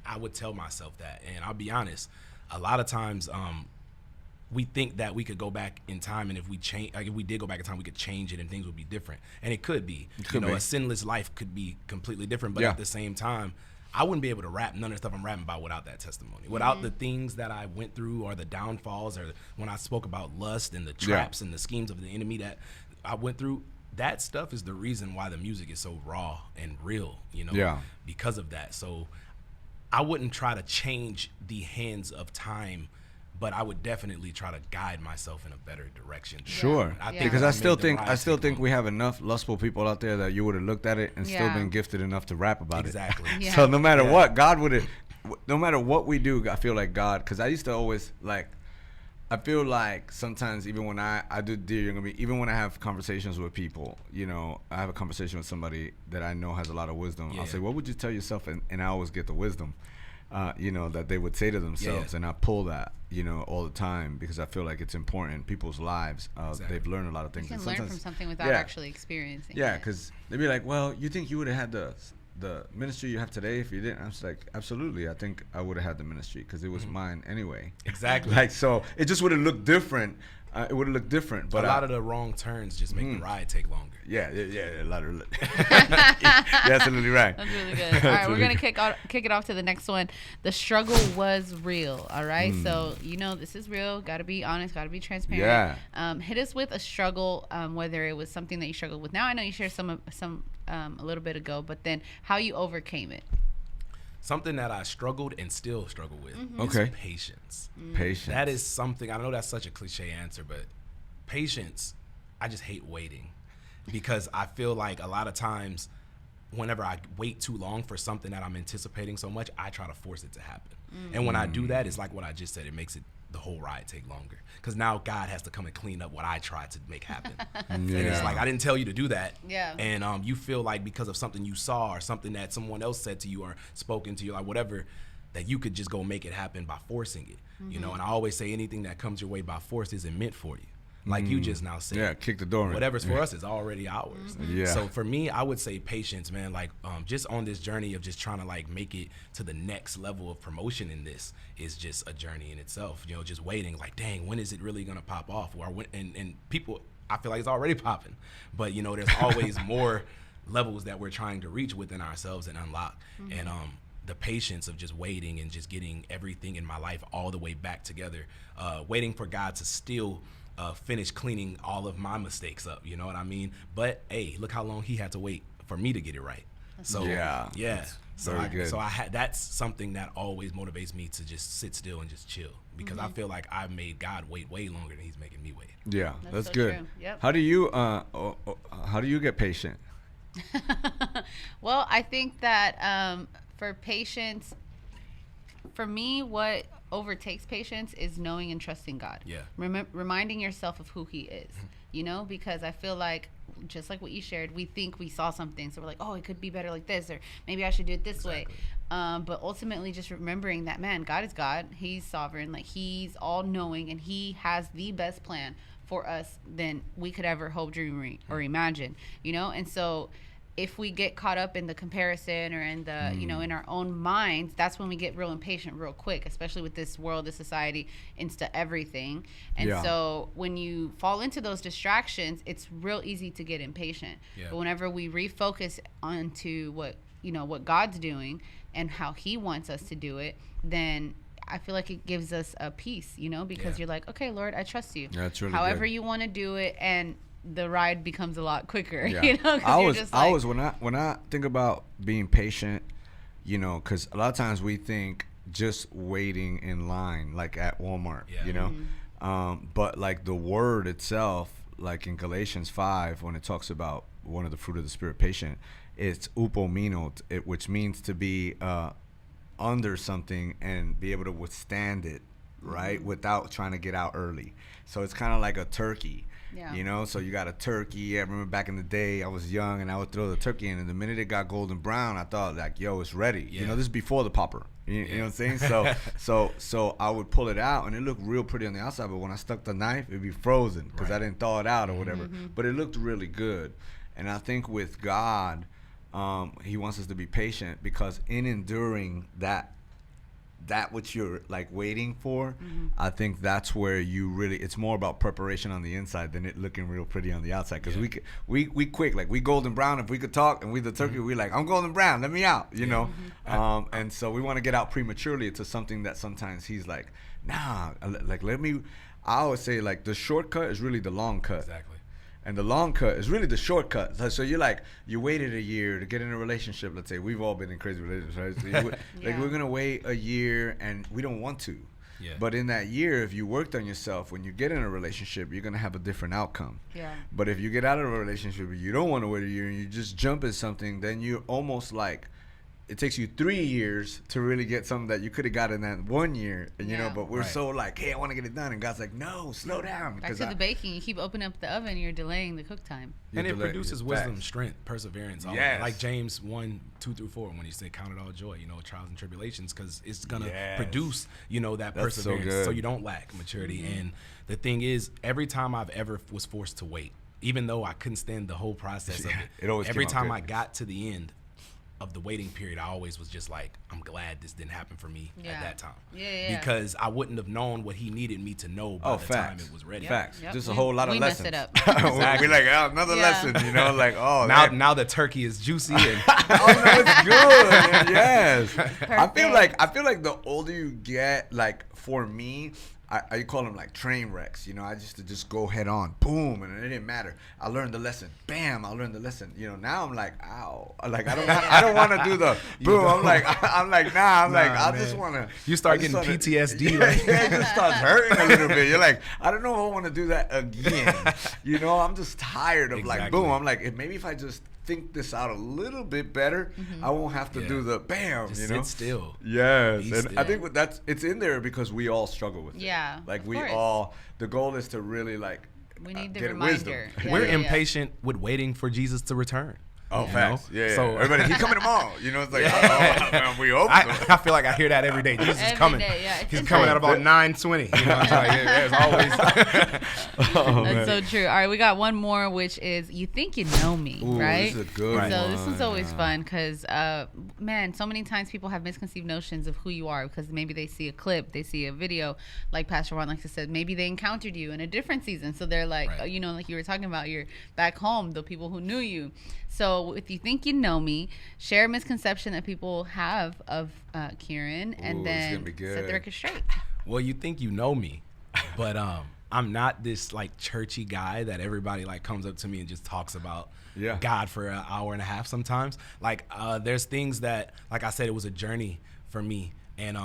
I would tell myself that. And I'll be honest, a lot of times we think that we could go back in time, and if we did go back in time, we could change it and things would be different. And it could be. A sinless life could be completely different, but at the same time, I wouldn't be able to rap none of the stuff I'm rapping about without that testimony, without the things that I went through, or the downfalls, or when I spoke about lust and the traps and the schemes of the enemy that I went through. That stuff is the reason why the music is so raw and real, because of that. So I wouldn't try to change the hands of time, but I would definitely try to guide myself in a better direction. Sure. Because I still think we have enough lustful people out there that you would have looked at it and still been gifted enough to rap about it. Exactly. So no matter what, God would have, no matter what we do, I feel like God, because I used to always I feel like sometimes even when I do Dear Younger Me, even when I have conversations with people, I have a conversation with somebody that I know has a lot of wisdom. I'll say, what would you tell yourself? And I always get the wisdom, that they would say to themselves. And I pull that, all the time, because I feel like it's important in people's lives. They've learned a lot of things. You can learn from something without actually experiencing it. Yeah, because they'd be like, well, you think you would have had the ministry you have today if you didn't? I was like, absolutely. I think I would have had the ministry because it was mine anyway. Exactly. So it just would have looked different. It would have looked different. But a lot of the wrong turns just make the ride take longer. Yeah, a lot of. You're absolutely right. That's really good. All right, we're gonna kick it off to the next one. The struggle was real. All right, so this is real. Got to be honest. Got to be transparent. Yeah. Hit us with a struggle, whether it was something that you struggled with. Now I know you shared some a little bit ago, but then how you overcame it. something that I struggled and still struggle with is patience. Patience. That is something, I know that's such a cliche answer, but patience, I just hate waiting, because I feel like a lot of times whenever I wait too long for something that I'm anticipating so much, I try to force it to happen. And when I do that, it's like what I just said, it makes the whole ride take longer, because now God has to come and clean up what I tried to make happen. And it's like, I didn't tell you to do that. And you feel like because of something you saw or something that someone else said to you or spoken to you, like whatever, that you could just go make it happen by forcing it. You know, and I always say anything that comes your way by force isn't meant for you. Like you just now said, kick the door in. Whatever's for us is already ours. So for me, I would say patience, man. Like just on this journey of just trying to like make it to the next level of promotion in this is just a journey in itself. You know, just waiting. Like, dang, when is it really gonna pop off? Or and people, I feel like it's already popping, but you know, there's always more levels that we're trying to reach within ourselves and unlock. And the patience of just waiting and just getting everything in my life all the way back together, waiting for God to still finish cleaning all of my mistakes up, you know what I mean? But hey, look how long he had to wait for me to get it right. So that's something that always motivates me to just sit still and just chill, because I feel like I've made God wait way longer than he's making me wait. Yeah, that's so good. True. Yep. How do you get patient? Well, I think that for patience, for me, what overtakes patience is knowing and trusting God. Yeah. Reminding yourself of who he is, you know, because I feel like, just like what you shared, we think we saw something, so we're like, oh, it could be better like this, or maybe I should do it this way. But ultimately just remembering that, man, God is God. He's sovereign. Like, he's all knowing, and he has the best plan for us than we could ever hope, dream, or imagine, you know? And so if we get caught up in the comparison or in the, you know, in our own minds, that's when we get real impatient real quick, especially with this world, this society, insta everything. And so when you fall into those distractions, it's real easy to get impatient. But whenever we refocus onto what, you know, what God's doing and how he wants us to do it, then I feel like it gives us a peace, you know, because you're like, okay, Lord, I trust you. That's really however good. You want to do it, and the ride becomes a lot quicker. Yeah. You know, I was when I think about being patient, you know, because a lot of times we think just waiting in line, like at Walmart, you know, but like the word itself, like in Galatians 5, when it talks about one of the fruit of the spirit, patient, it's upomino, which means to be under something and be able to withstand it, right, without trying to get out early. So it's kind of like a turkey. You know, so you got a turkey. I remember back in the day, I was young, and I would throw the turkey in, and the minute it got golden brown, I thought, like, yo, it's ready. You know, this is before the popper. You know what I'm saying? So I would pull it out, and it looked real pretty on the outside, but when I stuck the knife, it'd be frozen because I didn't thaw it out or whatever. But it looked really good. And I think with God, he wants us to be patient, because in enduring that which you're like waiting for, I think that's where you really, it's more about preparation on the inside than it looking real pretty on the outside. Because we quick, like we golden brown, if we could talk, and we the turkey, we like, I'm golden brown, let me out, you know. And so we want to get out prematurely to something that sometimes he's like, nah, like let me. I always say, like, the shortcut is really the long cut. Exactly. And the long cut is really the shortcut. So you're like, you waited a year to get in a relationship. Let's say we've all been in crazy relationships, right? So like, we're gonna wait a year, and we don't want to. But in that year, if you worked on yourself, when you get in a relationship, you're gonna have a different outcome. But if you get out of a relationship and you don't want to wait a year and you just jump at something, then you're almost like, it takes you 3 years to really get something that you could have got in that 1 year, and you know. But we're so like, hey, I want to get it done, and God's like, no, slow down. Back to the baking, you keep opening up the oven, you're delaying the cook time. And it produces wisdom, strength, perseverance. All like James 1:2-4, when he said, count it all joy, you know, trials and tribulations, because it's gonna produce, you know, that perseverance, so you don't lack maturity. And the thing is, every time I've ever was forced to wait, even though I couldn't stand the whole process of it, every time I got to the end of the waiting period, I always was just like, I'm glad this didn't happen for me at that time. Because I wouldn't have known what he needed me to know by the time it was ready. Just a whole lot of lessons. We messed it up. We're like, oh, another lesson, you know, like, oh, now the turkey is juicy and oh no, it's good. Yes. I feel like the older you get, like for me, I call them like train wrecks. You know, I used to just go head on, boom, and it didn't matter. I learned the lesson, bam, I learned the lesson. You know, now I'm like, ow, like I don't want to do the boom. I'm like I just want to. You start getting PTSD. Like. Yeah, it just starts hurting a little bit. You're like, I don't know if I want to do that again. You know, I'm just tired of like boom. I'm like, maybe if I just think this out a little bit better, I won't have to do the bam. Just you know, sit still. Yes, and still. I think it's in there because we all struggle with it. Yeah, like we all. The goal is to really like. We need the get reminder. Wisdom. We're impatient with waiting for Jesus to return. Oh, facts. Yeah. So everybody, he's coming tomorrow. You know, it's like, man, we hope. I feel like I hear that every day. Jesus is coming. He's coming at about 9:20. You know, it's like, it's always. That's so true. All right, we got one more, which is "You Think You Know Me," right? This is a good one. So this is always fun because, man, so many times people have misconceived notions of who you are because maybe they see a clip, they see a video, like Pastor Juan likes to say, maybe they encountered you in a different season, so they're like, you know, like you were talking about, you're back home, the people who knew you. So if you think you know me, share a misconception that people have of Kieran, and then set the record straight. Well, you think you know me, but I'm not this like churchy guy that everybody like comes up to me and just talks about God for an hour and a half sometimes. Like there's things that, like I said, it was a journey for me, and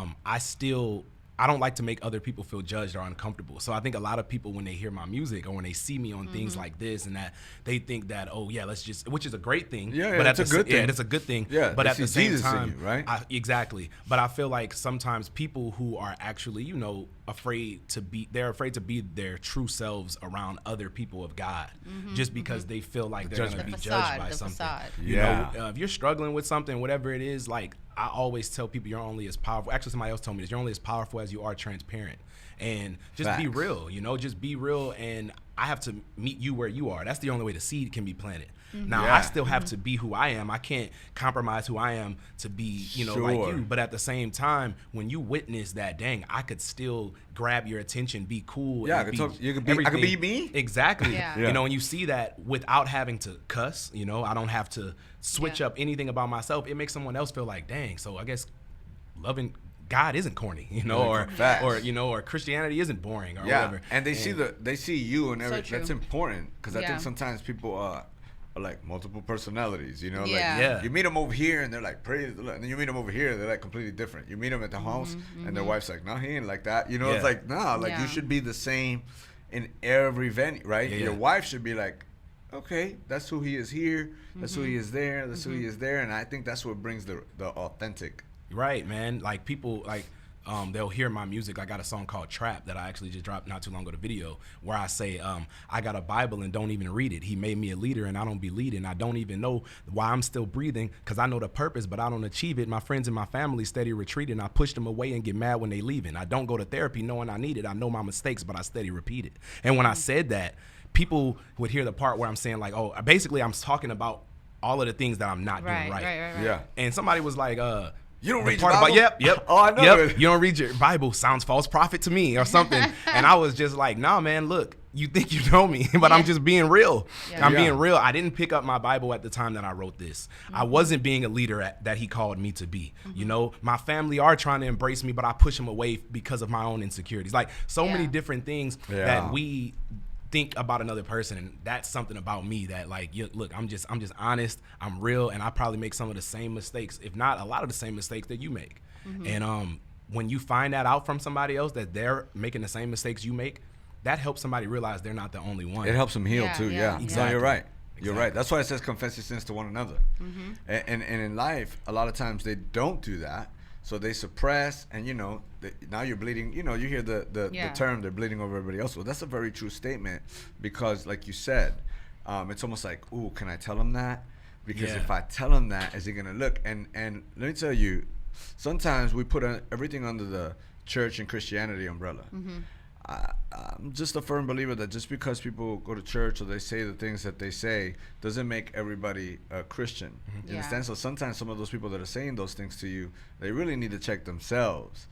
I don't like to make other people feel judged or uncomfortable. So I think a lot of people, when they hear my music or when they see me on things like this and that, they think that, oh yeah, let's just, which is a great thing. Yeah, but it's a good thing. Yeah, it's a good thing. Yeah, but at the same time, you, right? Exactly. But I feel like sometimes people who are actually, you know, they're afraid to be their true selves around other people of God, just because they feel like they're going to be judged by something. You know, if you're struggling with something, whatever it is, like I always tell people, you're only as powerful. Actually, somebody else told me this. You're only as powerful as you are transparent. And just be real, you know, just be real. And I have to meet you where you are. That's the only way the seed can be planted. Now, I still have to be who I am. I can't compromise who I am to be, you know, like you. But at the same time, when you witness that, dang, I could still grab your attention, be cool. Yeah, I could be me. Exactly. You know, and you see that without having to cuss, you know, I don't have to switch up anything about myself. It makes someone else feel like, dang, so I guess loving God isn't corny, you know, or you know, or Christianity isn't boring or whatever. And they see you and everything. That's important because I think sometimes people are like multiple personalities, you know, like you meet them over here and they're like praise the Lord, and then you meet them over here, they're like completely different. You meet them at the house and their wife's like, no, he ain't like that, you know. It's like, nah, like you should be the same in every venue, right? Your wife should be like, okay, that's who he is here, that's who he is there, that's who he is there. And I think that's what brings the authentic. Right, man. Like people like they'll hear my music. I got a song called Trap that I actually just dropped not too long ago, the video, where I say, I got a Bible and don't even read it. He made me a leader and I don't be leading. I don't even know why I'm still breathing because I know the purpose, but I don't achieve it. My friends and my family steady retreating. I push them away and get mad when they leaving. I don't go to therapy knowing I need it. I know my mistakes, but I steady repeat it. And when I said that, people would hear the part where I'm saying like, oh, basically I'm talking about all of the things that I'm not doing right. Yeah. And somebody was like, you don't read your Bible? Yep. Oh, I know it. You don't read your Bible. Sounds false prophet to me or something. And I was just like, nah, man, look, you think you know me, but I'm just being real. I'm being real. I didn't pick up my Bible at the time that I wrote this. I wasn't being a leader that he called me to be. You know, my family are trying to embrace me, but I push them away because of my own insecurities. Like so many different things that we think about another person, and that's something about me that like, look, I'm just honest, I'm real, and I probably make some of the same mistakes, if not a lot of the same mistakes that you make. And when you find that out from somebody else that they're making the same mistakes you make, that helps somebody realize they're not the only one. It helps them heal too. Exactly. No, you're right. You're right. That's why it says confess your sins to one another. And in life, a lot of times they don't do that. So they suppress, and you know, now you're bleeding. You know, you hear the term, they're bleeding over everybody else. Well, that's a very true statement because, like you said, it's almost like, ooh, can I tell him that? Because if I tell him that, is he gonna look? And let me tell you, sometimes we put everything under the church and Christianity umbrella. I'm just a firm believer that just because people go to church or they say the things that they say doesn't make everybody a Christian. You understand? So sometimes some of those people that are saying those things to you, they really need to check themselves.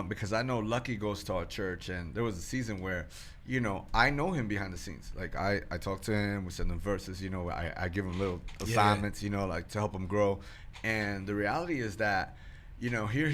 Because I know Lucky goes to our church, and there was a season where, you know, I know him behind the scenes. Like I talk to him, we send him verses, you know, I give him little assignments, you know, like to help him grow. And the reality is that here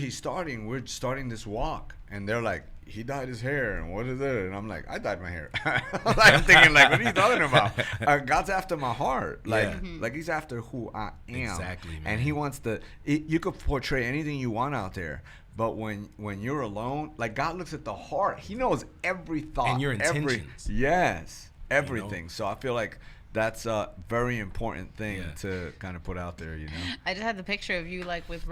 we're starting this walk, and they're like, he dyed his hair, and what is it? And I'm like, I dyed my hair. I'm thinking, like, what are you talking about? God's after my heart. Like he's after who I am. Exactly, man. And he wants you could portray anything you want out there, but when you're alone, like, God looks at the heart. He knows every thought. And your intentions. Everything. So I feel like that's a very important thing to kind of put out there, I just had the picture of you, like, with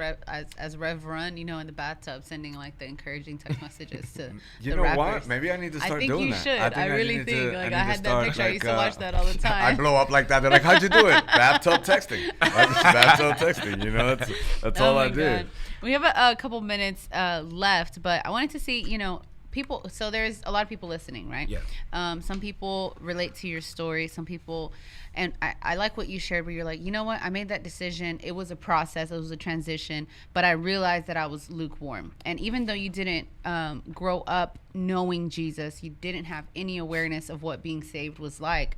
as Rev Run, in the bathtub, sending, like, the encouraging text messages to you know rappers. What? Maybe I need to start doing that. I think you should. I really think. I had that picture. I used to watch that all the time. I blow up like that. They're like, how'd you do it? Bathtub texting. Bathtub texting, that's all I did. We have a couple minutes left, but I wanted to see, people. So there's a lot of people listening, right? Yeah. Some people relate to your story. Some people, and I like what you shared, where you're like, you know what? I made that decision. It was a process. It was a transition. But I realized that I was lukewarm. And even though you didn't grow up knowing Jesus, you didn't have any awareness of what being saved was like.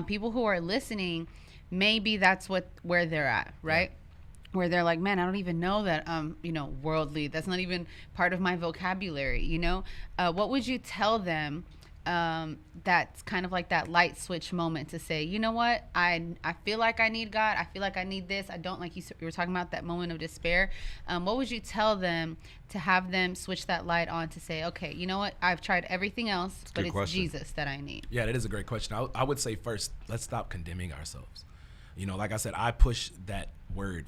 People who are listening, maybe that's where they're at, right? Yeah. Where they're like, man, I don't even know that worldly. That's not even part of my vocabulary, What would you tell them that's kind of like that light switch moment to say, you know what, I feel like I need God. I feel like I need this. I don't, like you were talking about, that moment of despair. What would you tell them to have them switch that light on to say, okay, you know what, I've tried everything else, but it's Jesus that I need? Yeah, that is a great question. I would say first, let's stop condemning ourselves. Like I said, I push that word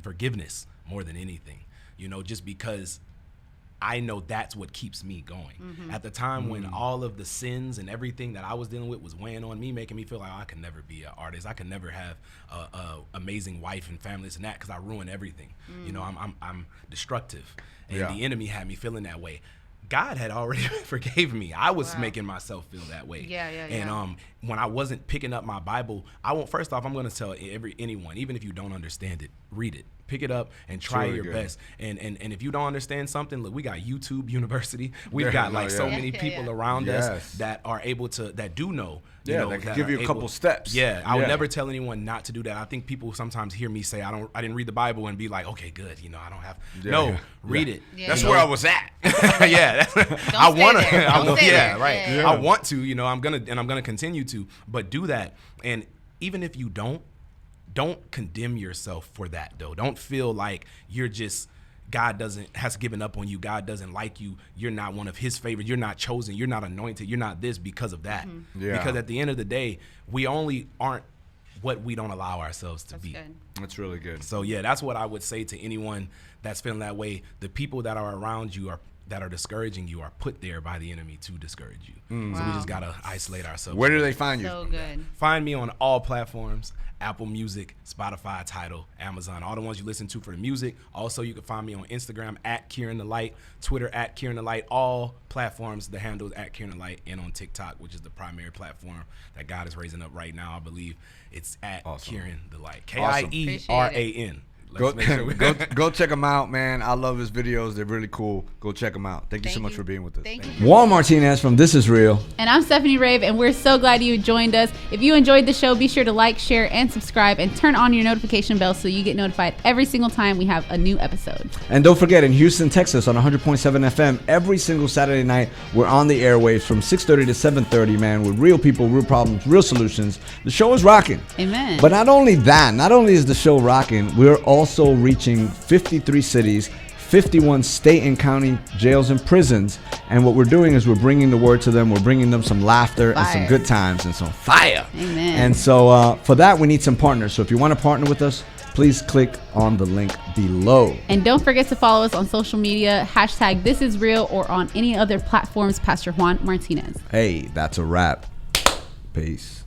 forgiveness more than anything, just because I know that's what keeps me going. Mm-hmm. At the time when all of the sins and everything that I was dealing with was weighing on me, making me feel like, I could never be an artist. I could never have a amazing wife and family, this and that, because I ruin everything. I'm destructive. And the enemy had me feeling that way. God had already forgave me. I was making myself feel that way. Yeah. And when I wasn't picking up my Bible, first off, I'm going to tell anyone, even if you don't understand it, read it. Pick it up and try your best. And if you don't understand something, look, we got YouTube University. We've got so many people around us that are able to, that do know. That can give you a couple steps. I would never tell anyone not to do that. I think people sometimes hear me say I didn't read the Bible and be like, okay, good. I don't have. Read it. Yeah. That's where I was at. I want to. I want to. I'm gonna continue to. But do that. And even if you don't condemn yourself for that, though. Don't feel like you're just, God has given up on you. God doesn't like you. You're not one of his favorites. You're not chosen. You're not anointed. You're not this because of that. Mm-hmm. Yeah. Because at the end of the day, we only aren't what we don't allow ourselves to be. Good. That's really good. So that's what I would say to anyone that's feeling that way. The people that are around you that are discouraging you are put there by the enemy to discourage you. Mm. So we just gotta isolate ourselves. Where do they find you? So good. Find me on all platforms: Apple Music, Spotify, Tidal, Amazon, all the ones you listen to for the music. Also, you can find me on Instagram at Kieran the Light, Twitter at Kieran the Light, all platforms, the handle is at Kieran the Light, and on TikTok, which is the primary platform that God is raising up right now. I believe it's at Kieran the Light. Kieran. Go check them out, man. I love his videos. They're really cool. Go check them out. Thank you so much for being with us. Thank you. Juan Martinez from This Is Real. And I'm Stephanie Rave, and we're so glad you joined us. If you enjoyed the show, be sure to like, share, and subscribe, and turn on your notification bell so you get notified every single time we have a new episode. And don't forget, in Houston, Texas, on 100.7 FM, every single Saturday night, we're on the airwaves from 6:30 to 7:30, man, with real people, real problems, real solutions. The show is rocking. Amen. But not only is the show rocking, we're also reaching 53 cities, 51 state and county jails and prisons. And what we're doing is we're bringing the word to them. We're bringing them some laughter and some good times and some fire. Amen. And so for that, we need some partners. So if you want to partner with us, please click on the link below. And don't forget to follow us on social media, #ThisIsReal, or on any other platforms, Pastor Juan Martinez. Hey, that's a wrap. Peace.